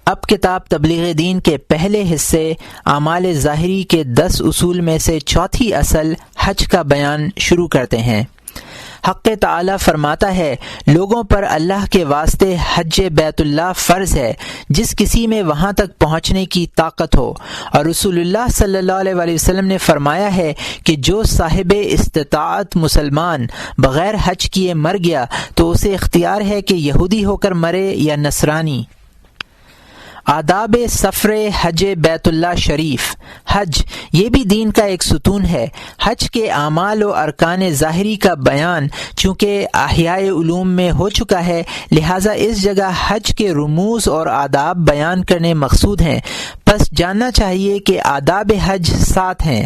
اب کتاب تبلیغ دین کے پہلے حصے اعمال ظاہری کے 10 اصول میں سے چوتھی اصل حج کا بیان شروع کرتے ہیں۔ حق تعالی فرماتا ہے، لوگوں پر اللہ کے واسطے حج بیت اللہ فرض ہے جس کسی میں وہاں تک پہنچنے کی طاقت ہو، اور رسول اللہ صلی اللہ علیہ وآلہ وسلم نے فرمایا ہے کہ جو صاحب استطاعت مسلمان بغیر حج کیے مر گیا تو اسے اختیار ہے کہ یہودی ہو کر مرے یا نصرانی۔ آداب سفر حج بیت اللہ شریف۔ حج یہ بھی دین کا ایک ستون ہے۔ حج کے اعمال و ارکان ظاہری کا بیان چونکہ احیاء علوم میں ہو چکا ہے، لہٰذا اس جگہ حج کے رموز اور آداب بیان کرنے مقصود ہیں۔ پس جاننا چاہیے کہ آداب حج 7 ہیں۔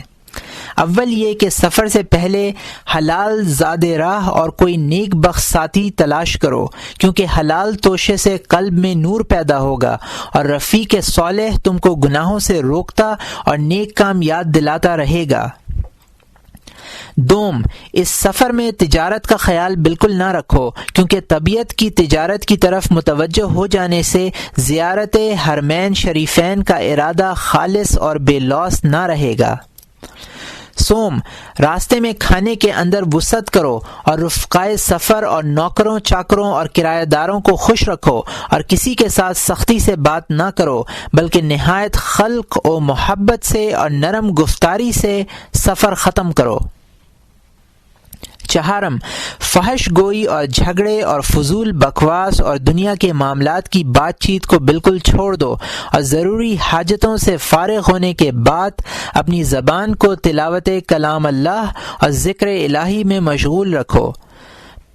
اول یہ کہ سفر سے پہلے حلال زاد راہ اور کوئی نیک بخت ساتھی تلاش کرو، کیونکہ حلال توشے سے قلب میں نور پیدا ہوگا اور رفیق صالح تم کو گناہوں سے روکتا اور نیک کام یاد دلاتا رہے گا۔ دوم، اس سفر میں تجارت کا خیال بالکل نہ رکھو، کیونکہ طبیعت کی تجارت کی طرف متوجہ ہو جانے سے زیارت حرمین شریفین کا ارادہ خالص اور بے لوث نہ رہے گا۔ سوم، راستے میں کھانے کے اندر وسعت کرو اور رفقائے سفر اور نوکروں چاکروں اور کرایہ داروں کو خوش رکھو، اور کسی کے ساتھ سختی سے بات نہ کرو بلکہ نہایت خلق و محبت سے اور نرم گفتاری سے سفر ختم کرو۔ چہارم، فحش گوئی اور جھگڑے اور فضول بکواس اور دنیا کے معاملات کی بات چیت کو بالکل چھوڑ دو، اور ضروری حاجتوں سے فارغ ہونے کے بعد اپنی زبان کو تلاوت کلام اللہ اور ذکر الہی میں مشغول رکھو۔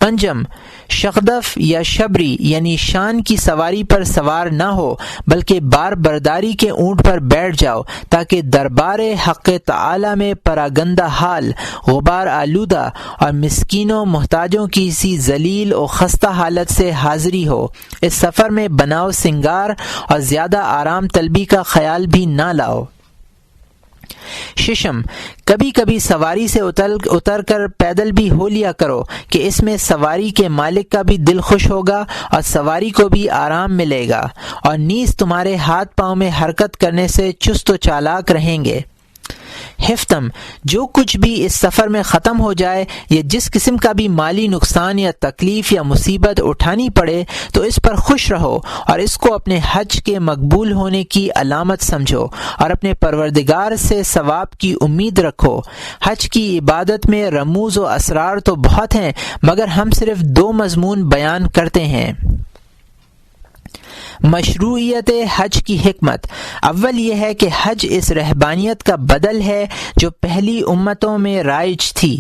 پنجم، شغدف یا شبری یعنی شان کی سواری پر سوار نہ ہو بلکہ بار برداری کے اونٹ پر بیٹھ جاؤ، تاکہ دربار حق تعالی میں پراگندہ حال، غبار آلودہ اور مسکینوں محتاجوں کی سی ذلیل و خستہ حالت سے حاضری ہو۔ اس سفر میں بناؤ سنگار اور زیادہ آرام طلبی کا خیال بھی نہ لاؤ۔ ششم، کبھی کبھی سواری سے اتر کر پیدل بھی ہو لیا کرو کہ اس میں سواری کے مالک کا بھی دل خوش ہوگا اور سواری کو بھی آرام ملے گا، اور نیز تمہارے ہاتھ پاؤں میں حرکت کرنے سے چست و چالاک رہیں گے۔ ہفتم، جو کچھ بھی اس سفر میں ختم ہو جائے یا جس قسم کا بھی مالی نقصان یا تکلیف یا مصیبت اٹھانی پڑے تو اس پر خوش رہو اور اس کو اپنے حج کے مقبول ہونے کی علامت سمجھو اور اپنے پروردگار سے ثواب کی امید رکھو۔ حج کی عبادت میں رموز و اسرار تو بہت ہیں، مگر ہم صرف 2 مضمون بیان کرتے ہیں۔ مشروعیت حج کی حکمت۔ اول یہ ہے کہ حج اس رہبانیت کا بدل ہے جو پہلی امتوں میں رائج تھی۔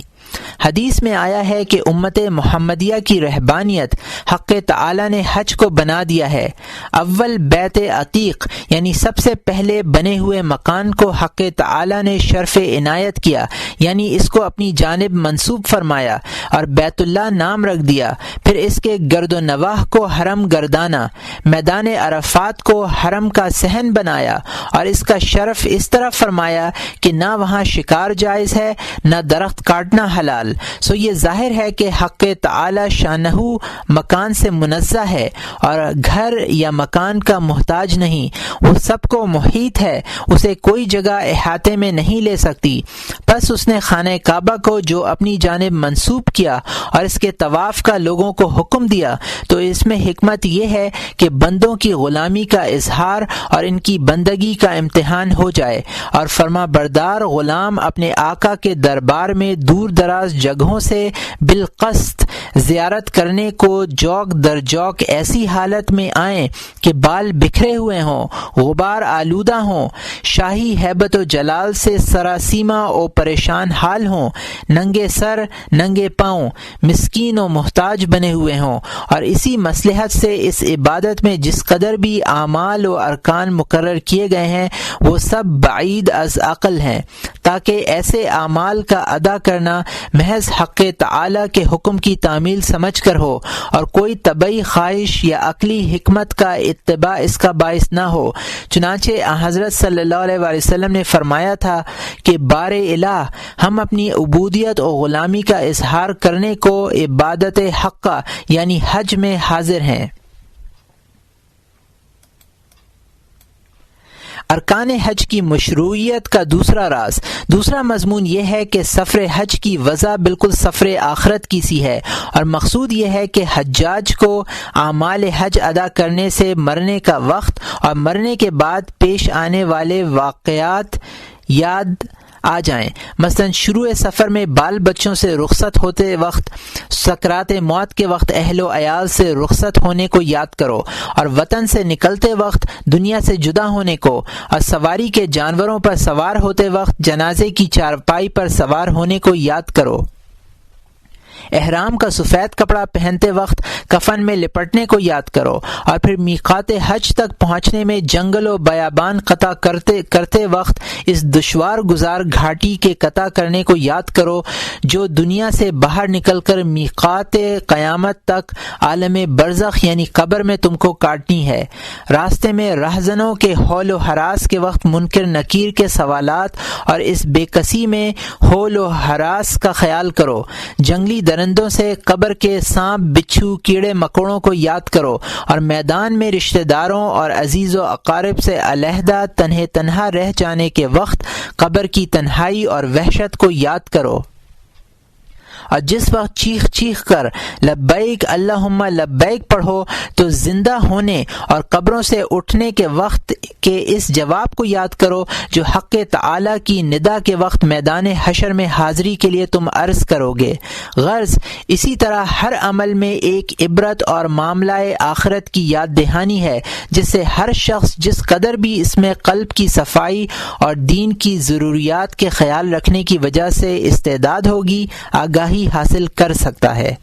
حدیث میں آیا ہے کہ امت محمدیہ کی رہبانیت حق تعالی نے حج کو بنا دیا ہے۔ اول بیت عتیق یعنی سب سے پہلے بنے ہوئے مکان کو حق تعالی نے شرف عنایت کیا، یعنی اس کو اپنی جانب منسوب فرمایا اور بیت اللہ نام رکھ دیا۔ پھر اس کے گرد و نواح کو حرم گردانا، میدان عرفات کو حرم کا صحن بنایا اور اس کا شرف اس طرح فرمایا کہ نہ وہاں شکار جائز ہے نہ درخت کاٹنا حلال۔ سو یہ ظاہر ہے کہ حق تعالی شانہ مکان سے منزہ ہے اور گھر یا مکان کا محتاج نہیں، وہ سب کو محیط ہے، اسے کوئی جگہ احاطے میں نہیں لے سکتی۔ پس اس نے خانہ کعبہ کو جو اپنی جانب منسوب کیا اور اس کے طواف کا لوگوں کو حکم دیا، تو اس میں حکمت یہ ہے کہ بندوں کی غلامی کا اظہار اور ان کی بندگی کا امتحان ہو جائے، اور فرما بردار غلام اپنے آقا کے دربار میں دور دراز جگہوں سے بالقسط زیارت کرنے کو جوق در جوق ایسی حالت میں آئیں کہ بال بکھرے ہوئے ہوں، غبار آلودہ ہوں، شاہی ہیبت و جلال سے سراسیمہ و پریشان حال ہوں، ننگے سر ننگے پاؤں، مسکین و محتاج بنے ہوئے ہوں، اور اسی مصلحت سے اس عبادت میں جس قدر بھی اعمال و ارکان مقرر کیے گئے ہیں وہ سب بعید از عقل ہیں، تاکہ ایسے اعمال کا ادا کرنا محض حق تعالی کے حکم کی تعمیل سمجھ کر ہو اور کوئی طبعی خواہش یا عقلی حکمت کا اتباع اس کا باعث نہ ہو۔ چنانچہ حضرت صلی اللہ علیہ وآلہ وسلم نے فرمایا تھا کہ بار الہ ہم اپنی عبودیت و غلامی کا اظہار کرنے کو عبادت حقہ یعنی حج میں حاضر ہیں۔ ارکان حج کی مشروعیت کا دوسرا مضمون یہ ہے کہ سفر حج کی وضع بالکل سفر آخرت کی سی ہے، اور مقصود یہ ہے کہ حجاج کو اعمال حج ادا کرنے سے مرنے کا وقت اور مرنے کے بعد پیش آنے والے واقعات یاد آ جائیں۔ مثلا شروع سفر میں بال بچوں سے رخصت ہوتے وقت، سکرات موت کے وقت اہل و عیال سے رخصت ہونے کو یاد کرو، اور وطن سے نکلتے وقت دنیا سے جدا ہونے کو، اور سواری کے جانوروں پر سوار ہوتے وقت جنازے کی چارپائی پر سوار ہونے کو یاد کرو۔ احرام کا سفید کپڑا پہنتے وقت کفن میں لپٹنے کو یاد کرو، اور پھر میقات حج تک پہنچنے میں جنگل و بیابان قطع کرتے وقت اس دشوار گزار گھاٹی کے قطع کرنے کو یاد کرو جو دنیا سے باہر نکل کر میقات قیامت تک عالم برزخ یعنی قبر میں تم کو کاٹنی ہے۔ راستے میں رہزنوں کے ہول و ہراس کے وقت منکر نکیر کے سوالات اور اس بے کسی میں ہول و ہراس کا خیال کرو۔ جنگلی درندوں سے قبر کے سانپ، بچھو، کیڑے مکوڑوں کو یاد کرو، اور میدان میں رشتہ داروں اور عزیز و اقارب سے علیحدہ تنہا رہ جانے کے وقت قبر کی تنہائی اور وحشت کو یاد کرو، اور جس وقت چیخ کر لبیک اللہم لبیک پڑھو تو زندہ ہونے اور قبروں سے اٹھنے کے وقت کے اس جواب کو یاد کرو جو حق تعالی کی ندا کے وقت میدان حشر میں حاضری کے لیے تم عرض کرو گے۔ غرض اسی طرح ہر عمل میں ایک عبرت اور معاملہ آخرت کی یاد دہانی ہے جس سے ہر شخص جس قدر بھی اس میں قلب کی صفائی اور دین کی ضروریات کے خیال رکھنے کی وجہ سے استعداد ہوگی آگاہی حاصل کر سکتا ہے۔